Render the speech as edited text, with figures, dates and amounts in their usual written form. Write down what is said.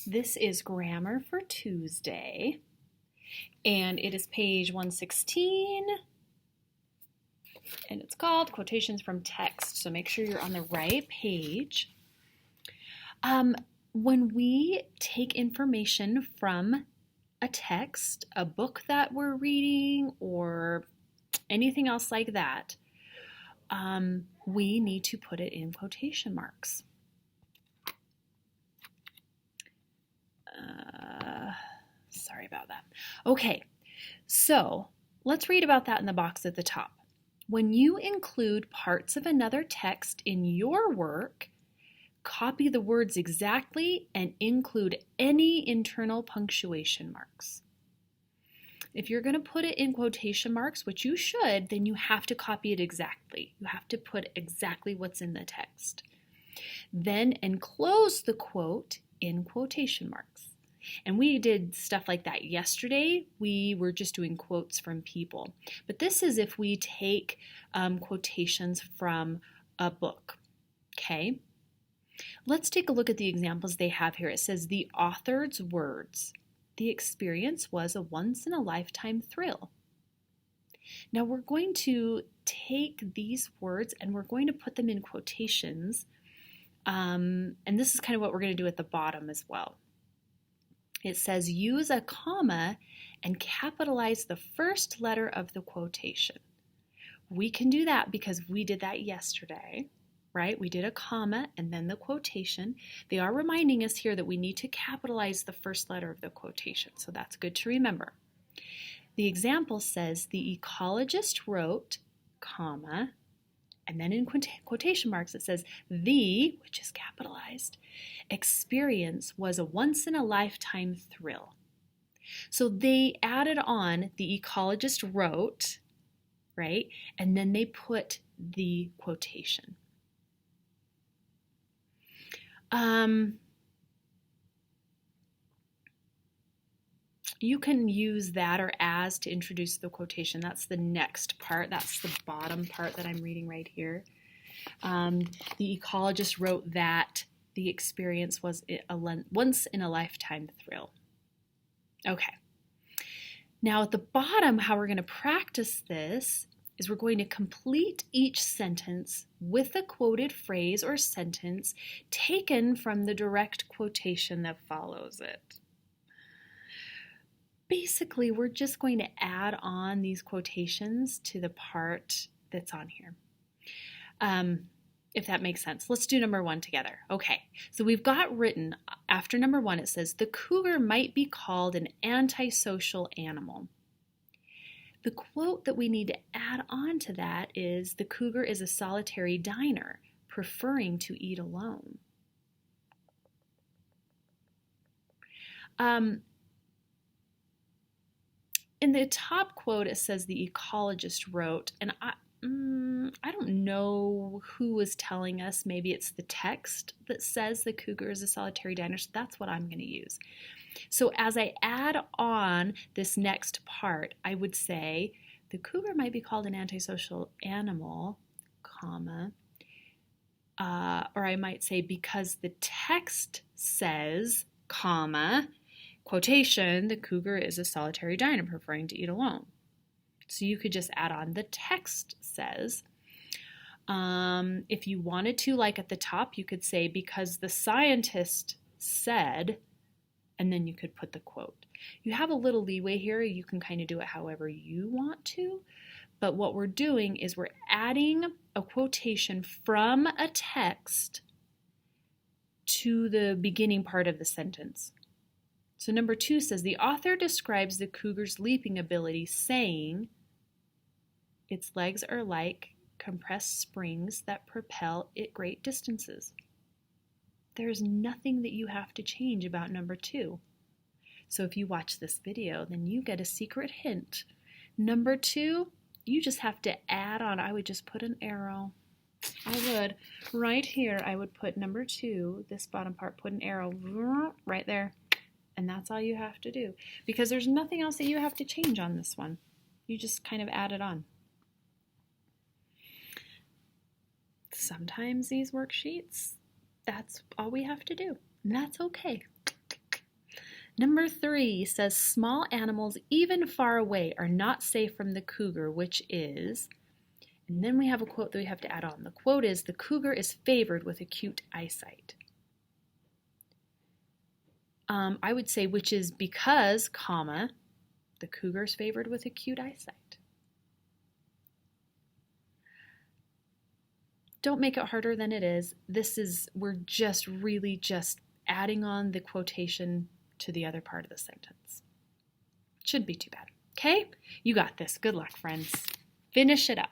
This is Grammar for Tuesday, and it is page 116, and it's called Quotations from Text, so make sure you're on the right page. When we take information from a text, a book that we're reading, or anything else like that, we need to put it in quotation marks. Sorry about that. Okay, so let's read about that in the box at the top. When you include parts of another text in your work, copy the words exactly and include any internal punctuation marks. If you're going to put it in quotation marks, which you should, then you have to copy it exactly. You have to put exactly what's in the text. Then enclose the quote in quotation marks. And we did stuff like that yesterday. We were just doing quotes from people. But this is if we take quotations from a book. Okay? Let's take a look at the examples they have here. It says, the author's words. The experience was a once-in-a-lifetime thrill. Now we're going to take these words and we're going to put them in quotations. And this is kind of what we're going to do at the bottom as well. It says use a comma and capitalize the first letter of the quotation. We can do that because we did that yesterday, right? We did a comma and then the quotation. They are reminding us here that we need to capitalize the first letter of the quotation, so that's good to remember. The example says the ecologist wrote, comma, and then in quotation marks it says the, which is capitalized, experience was a once-in-a-lifetime thrill. So they added on the ecologist wrote, right? And then they put the quotation. You can use that or as to introduce the quotation. That's the next part. That's the bottom part that I'm reading right here. The ecologist wrote that the experience was a once-in-a-lifetime thrill. Okay. Now at the bottom, how we're going to practice this is we're going to complete each sentence with a quoted phrase or sentence taken from the direct quotation that follows it. Basically, we're just going to add on these quotations to the part that's on here, if that makes sense. Let's do number one together. Okay, so we've got written after number one, it says, the cougar might be called an antisocial animal. The quote that we need to add on to that is, the cougar is a solitary diner, preferring to eat alone. In the top quote, it says the ecologist wrote, and I don't know who was telling us. Maybe it's the text that says the cougar is a solitary diner, so that's what I'm going to use. So as I add on this next part, I would say the cougar might be called an antisocial animal, comma, or I might say because the text says, comma, quotation, the cougar is a solitary diner preferring to eat alone. So you could just add on the text says. If you wanted to, like at the top, you could say because the scientist said, and then you could put the quote. You have a little leeway here. You can kind of do it however you want to. But what we're doing is we're adding a quotation from a text to the beginning part of the sentence. So number two says, the author describes the cougar's leaping ability, saying its legs are like compressed springs that propel it great distances. There's nothing that you have to change about number two. So if you watch this video, then you get a secret hint. Number two, you just have to add on. I would just put an arrow. I would. Right here, I would put number two, this bottom part, put an arrow right there. And that's all you have to do, because there's nothing else that you have to change on this one. You just kind of add it on. Sometimes these worksheets, that's all we have to do, and that's okay. Number 3 says small animals even far away are not safe from the cougar, which is, and then we have a quote that we have to add on. The quote is, the cougar is favored with acute eyesight. I would say which is because, comma, the cougar is favored with acute eyesight. Don't make it harder than it is. We're just really just adding on the quotation to the other part of the sentence. Shouldn't be too bad. Okay? You got this. Good luck, friends. Finish it up.